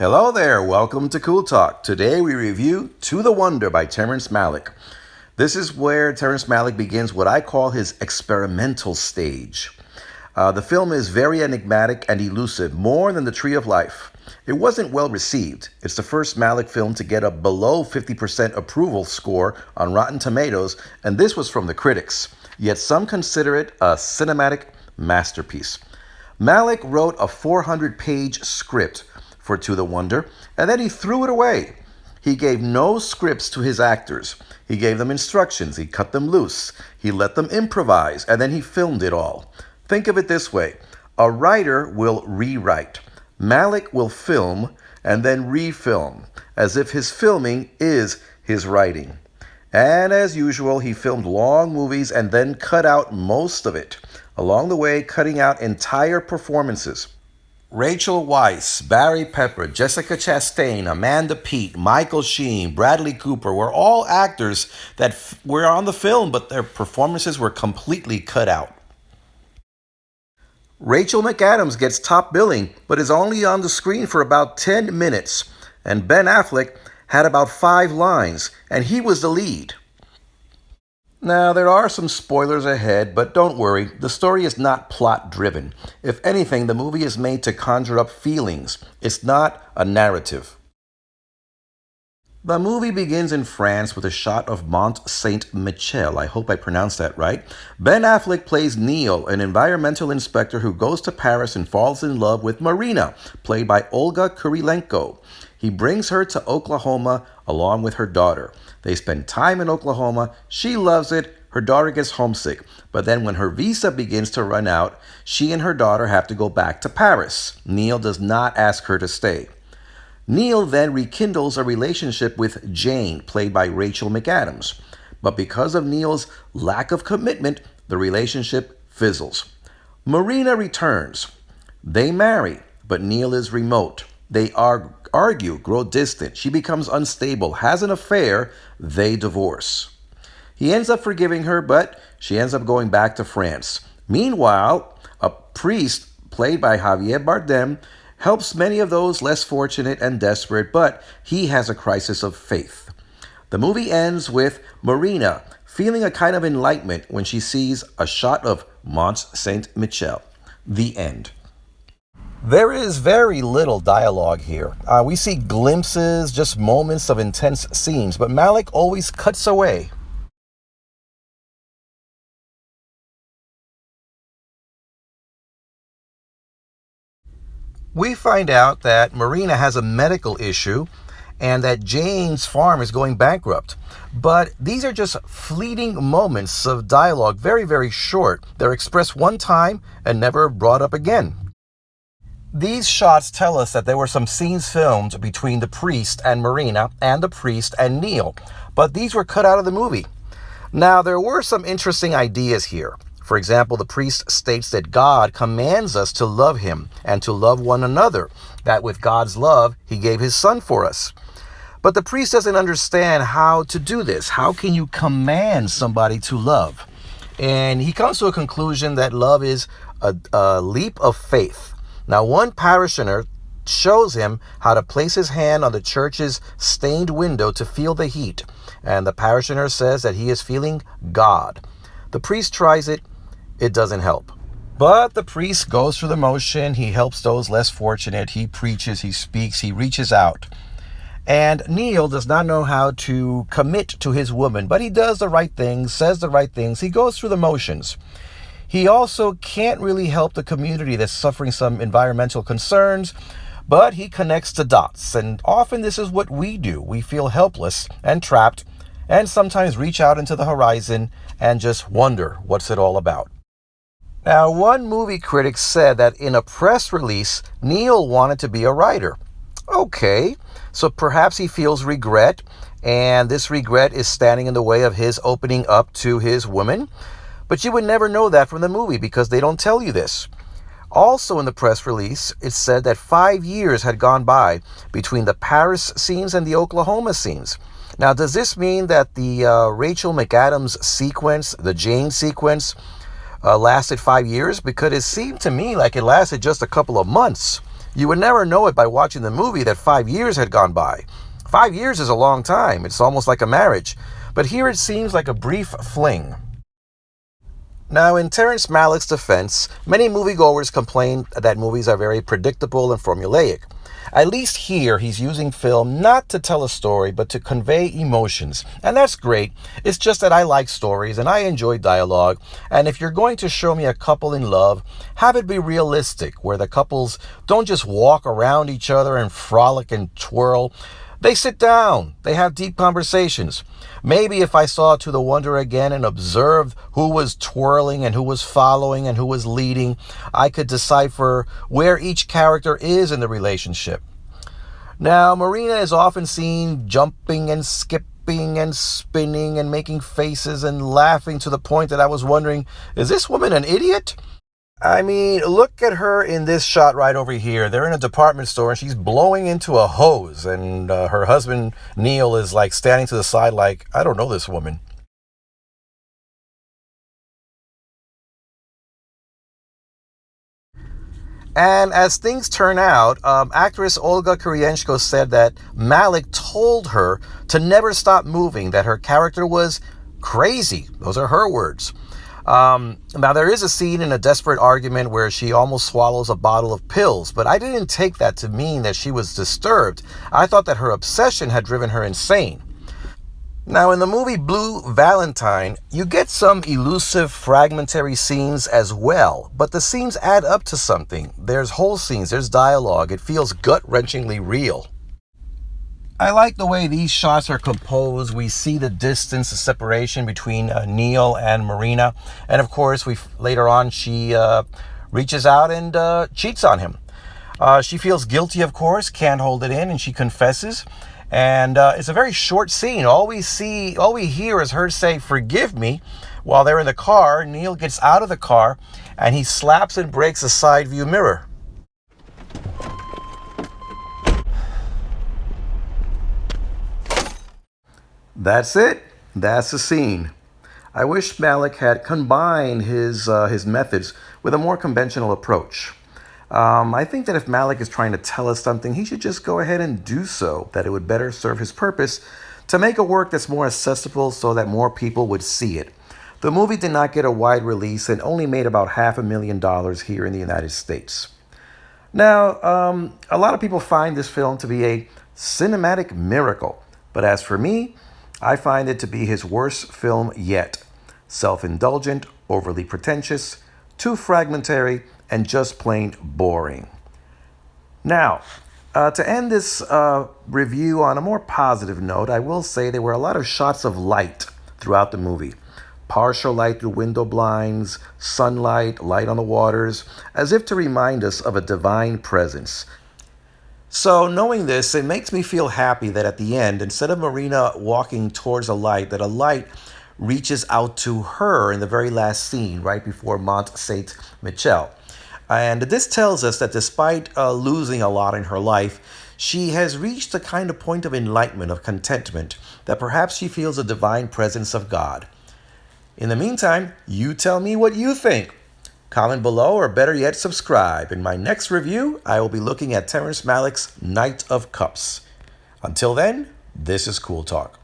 Hello there, welcome to Cool Talk. Today we review To the Wonder by Terrence Malick. This is where Terrence Malick begins what I call his experimental stage. The film is very enigmatic and elusive, more than The Tree of Life. It wasn't well received. It's the first Malick film to get a below 50% approval score on Rotten Tomatoes, and this was from the critics. Yet some consider it a cinematic masterpiece. Malick wrote a 400-page script for To the Wonder, and then he threw it away. He gave no scripts to his actors. He gave them instructions. He cut them loose. He let them improvise, and then he filmed it all. Think of it this way. A writer will rewrite. Malick will film and then refilm, as if his filming is his writing. And as usual, he filmed long movies and then cut out most of it, along the way cutting out entire performances. Rachel Weisz, Barry Pepper, Jessica Chastain, Amanda Peet, Michael Sheen, Bradley Cooper were all actors that were on the film, but their performances were completely cut out. Rachel McAdams gets top billing, but is only on the screen for about 10 minutes. And Ben Affleck had about 5 lines, and he was the lead. Now, there are some spoilers ahead, but don't worry, the story is not plot-driven. If anything, the movie is made to conjure up feelings. It's not a narrative. The movie begins in France with a shot of Mont Saint-Michel. I hope I pronounced that right. Ben Affleck plays Neil, an environmental inspector who goes to Paris and falls in love with Marina, played by Olga Kurilenko. He brings her to Oklahoma along with her daughter. They spend time in Oklahoma. She loves it. Her daughter gets homesick. But then when her visa begins to run out, she and her daughter have to go back to Paris. Neil does not ask her to stay. Neil then rekindles a relationship with Jane, played by Rachel McAdams. But because of Neil's lack of commitment, the relationship fizzles. Marina returns. They marry, but Neil is remote. They argue, grow distant. She becomes unstable, has an affair. They divorce. He ends up forgiving her, but she ends up going back to France. Meanwhile, a priest, played by Javier Bardem, helps many of those less fortunate and desperate, but he has a crisis of faith. The movie ends with Marina feeling a kind of enlightenment when she sees a shot of Mont Saint-Michel. The end. There is very little dialogue here. We see glimpses, just moments of intense scenes, but Malick always cuts away. We find out that Marina has a medical issue and that Jane's farm is going bankrupt. But these are just fleeting moments of dialogue, very, very short. They're expressed one time and never brought up again. These shots tell us that there were some scenes filmed between the priest and Marina and the priest and Neil, but these were cut out of the movie. Now, there were some interesting ideas here. For example, the priest states that God commands us to love him and to love one another, that with God's love, he gave his son for us. But the priest doesn't understand how to do this. How can you command somebody to love? And he comes to a conclusion that love is a leap of faith. Now, one parishioner shows him how to place his hand on the church's stained window to feel the heat. And the parishioner says that he is feeling God. The priest tries it. It doesn't help. But the priest goes through the motion. He helps those less fortunate. He preaches, he speaks, he reaches out. And Neil does not know how to commit to his woman, but he does the right things, says the right things. He goes through the motions. He also can't really help the community that's suffering some environmental concerns, but he connects the dots. And often this is what we do. We feel helpless and trapped and sometimes reach out into the horizon and just wonder what's it all about. Now, one movie critic said that in a press release, Neil wanted to be a writer. Okay, so perhaps he feels regret, and this regret is standing in the way of his opening up to his woman. But you would never know that from the movie because they don't tell you this. Also in the press release, it said that 5 years had gone by between the Paris scenes and the Oklahoma scenes. Now, does this mean that the Rachel McAdams sequence, the Jane sequence, lasted 5 years? Because it seemed to me like it lasted just a couple of months. You would never know it by watching the movie that 5 years had gone by. 5 years is a long time. It's almost like a marriage. But here it seems like a brief fling. Now, in Terrence Malick's defense, many moviegoers complain that movies are very predictable and formulaic. At least here, he's using film not to tell a story, but to convey emotions. And that's great. It's just that I like stories and I enjoy dialogue. And if you're going to show me a couple in love, have it be realistic, where the couples don't just walk around each other and frolic and twirl. They sit down, they have deep conversations. Maybe if I saw To the Wonder again and observed who was twirling and who was following and who was leading, I could decipher where each character is in the relationship. Now, Marina is often seen jumping and skipping and spinning and making faces and laughing to the point that I was wondering, is this woman an idiot? I mean, look at her in this shot right over here. They're in a department store and she's blowing into a hose. And her husband, Neil, is like standing to the side like, I don't know this woman. And as things turn out, actress Olga Kurylenko said that Malick told her to never stop moving, that her character was crazy. Those are her words. Now, there is a scene in a desperate argument where she almost swallows a bottle of pills, but I didn't take that to mean that she was disturbed. I thought that her obsession had driven her insane. Now, in the movie Blue Valentine, you get some elusive, fragmentary scenes as well, but the scenes add up to something. There's whole scenes, there's dialogue. It feels gut-wrenchingly real. I like the way these shots are composed. We see the distance, the separation between Neil and Marina. And of course, later on, she reaches out and cheats on him. She feels guilty, of course, can't hold it in, and she confesses. And it's a very short scene. All we hear is her say, "Forgive me," while they're in the car. Neil gets out of the car, and he slaps and breaks a side view mirror. That's it. That's the scene. I wish Malick had combined his methods with a more conventional approach. I think that if Malick is trying to tell us something, he should just go ahead and do so, that it would better serve his purpose to make a work that's more accessible so that more people would see it. The movie did not get a wide release and only made about $500,000 here in the United States. Now, a lot of people find this film to be a cinematic miracle, but as for me, I find it to be his worst film yet. Self-indulgent, overly pretentious, too fragmentary, and just plain boring. Now, to end this review on a more positive note, I will say there were a lot of shots of light throughout the movie. Partial light through window blinds, sunlight, light on the waters, as if to remind us of a divine presence. So knowing this, it makes me feel happy that at the end, instead of Marina walking towards a light, that a light reaches out to her in the very last scene, right before Mont Saint Michel. And this tells us that despite losing a lot in her life, she has reached a kind of point of enlightenment, of contentment, that perhaps she feels a divine presence of God. In the meantime, you tell me what you think. Comment below, or better yet, subscribe. In my next review, I will be looking at Terrence Malick's Knight of Cups. Until then, this is Cool Talk.